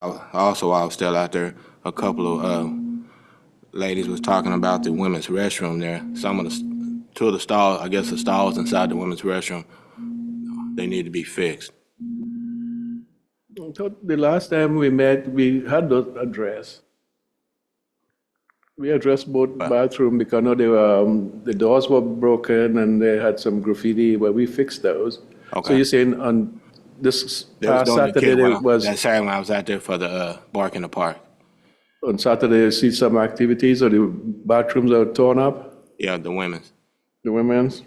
Also, while I was still out there, a couple of ladies was talking about the women's restroom there. Two of the stalls, I guess the stalls inside the women's restroom, they need to be fixed. I thought the last time we met, we had those addressed. We addressed both But bathroom because I know the doors were broken and they had some graffiti, but we fixed those. So okay, you're saying on this they was past doing the Saturday, kid there well. was That Saturday when I was out there for the bark in the park. on Saturday, you see some activities or the bathrooms are torn up, Yeah, the women's. the women's?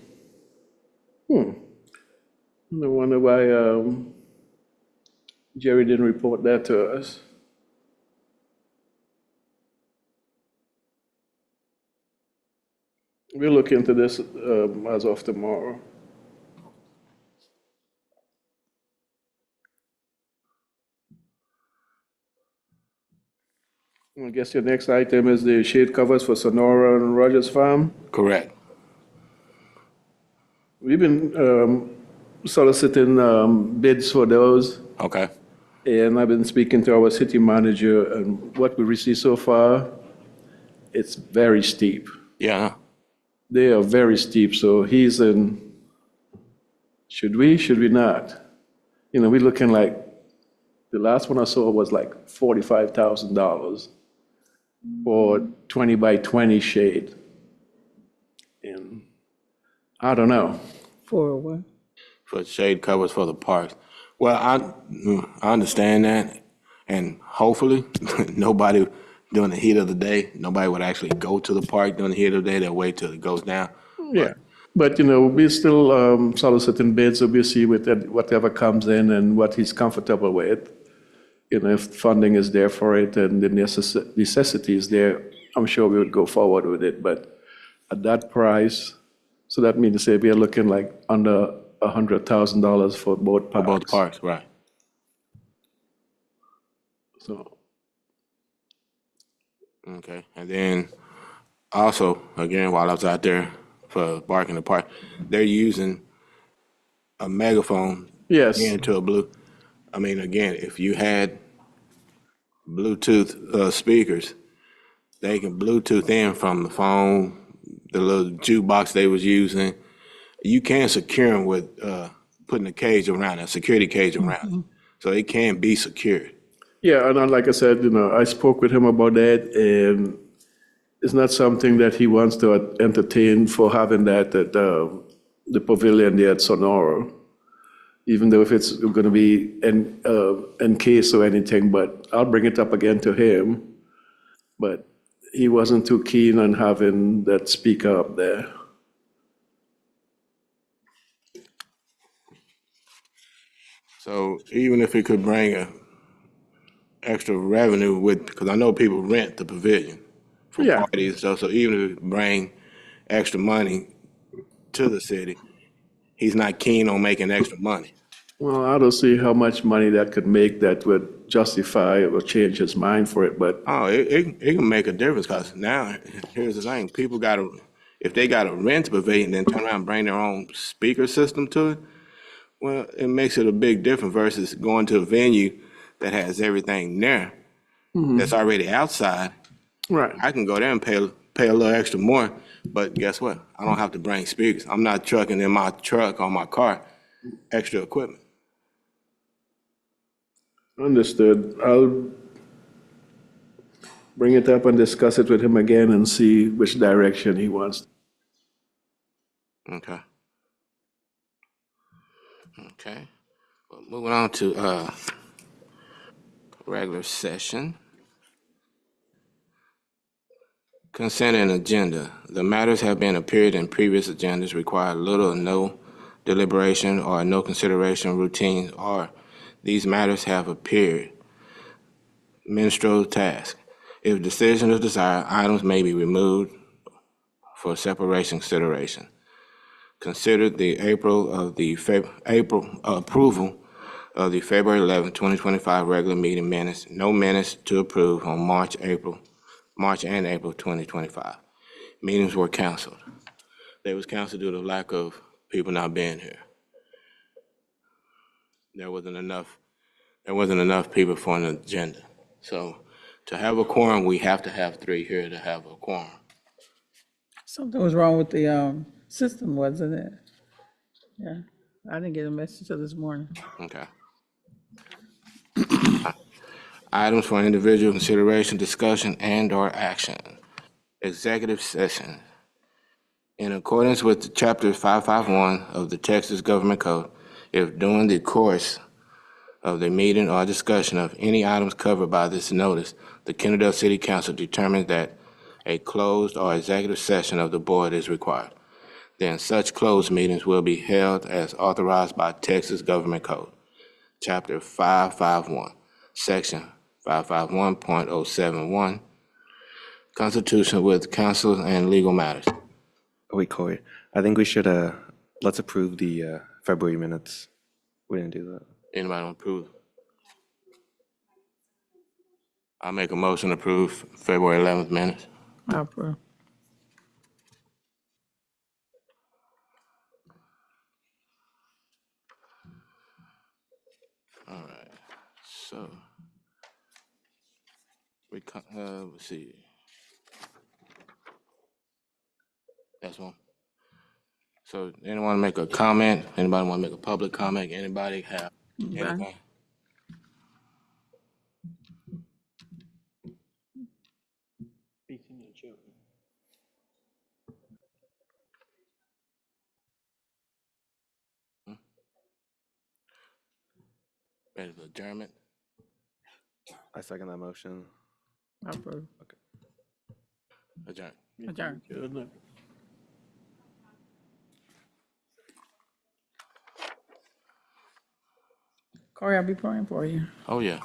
No wonder why Jerry didn't report that to us. We'll look into this as of tomorrow. I guess your next item is the shade covers for Sonora and Rogers Farm. Correct. We've been soliciting bids for those, Okay. and I've been speaking to our city manager, and what we received so far, it's very steep. Yeah. They are very steep, so he's in, should we not? You know, we're looking like, the last one I saw was like $45,000 for 20 by 20 shade. And I don't know. For what? For shade covers for the parks. Well, I understand that, and hopefully nobody during the heat of the day, nobody would actually go to the park during the heat of the day. They'll wait till it goes down. Yeah. But, you know, we're still soliciting bids, so we'll see with whatever comes in and what he's comfortable with. You know, if funding is there for it and the necessity is there, I'm sure we would go forward with it. But at that price, so that means to say we are looking like under $100,000 for both For both parks. parks, right? So, Okay. And then also, again, while I was out there for Bark in the Park, they're using a megaphone yes, into a blue. I mean, again, if you had Bluetooth speakers, they can Bluetooth in from the phone, the little jukebox they was using. You can secure them with putting a cage around it, a security cage around it. So it can be secured. yeah, and like I said, you know, I spoke with him about that, and it's not something that he wants to entertain for having that at the pavilion there at Sonora, even though if it's going to be encased or anything, but I'll bring it up again to him. But he wasn't too keen on having that speaker up there. So even if it could bring a extra revenue with, because I know people rent the pavilion for Yeah, parties and stuff. So even if it bring extra money to the city, he's not keen on making extra money. well, I don't see how much money that could make that would justify or change his mind for it, but Oh, it can make a difference because now here's the thing: people got to, if they got to rent a pavilion, then turn around and bring their own speaker system to it. Well, it makes it a big difference versus going to a venue that has everything there that's already outside. right. I can go there and pay a little extra more, but guess what? I don't have to bring speakers. I'm not trucking in my truck or my car extra equipment. Understood. I'll bring it up and discuss it with him again and see which direction he wants. Okay. Okay. Well, moving on to regular session. Consent and agenda. The matters have been appeared in previous agendas require little or no deliberation or no consideration routine, or these matters have appeared. Ministerial task. If decision is desired, items may be removed for separation consideration. Consider the April approval of the February 11, 2025 regular meeting minutes. No minutes to approve on March and April 2025. Meetings were canceled. They was canceled due to lack of people not being here. There wasn't enough there wasn't enough people for an agenda. So to have a quorum, we have to have 3 here to have a quorum. Something was wrong with the system, wasn't it? Yeah, I didn't get a message till this morning. Okay. Items for individual consideration, discussion, and/or action. Executive session. In accordance with Chapter 551 of the Texas Government Code, if during the course of the meeting or discussion of any items covered by this notice, the Kennedale City Council determines that a closed or executive session of the board is required, then such closed meetings will be held as authorized by Texas Government Code, Chapter 551, Section 551.071, Constitution with counsel and legal matters. Wait, Corey, I think we should, let's approve the February minutes. We didn't do that. Anybody want to approve? I'll make a motion to approve February 11th minutes. I approve. All right, so let's see. That's one. So anyone make a comment? Anybody want to make a public comment? Anybody have anything? Ready for adjournment? I second that motion. I approve. Adjourn. Adjourn. Good. Corey, I'll be praying for you. Oh, yeah.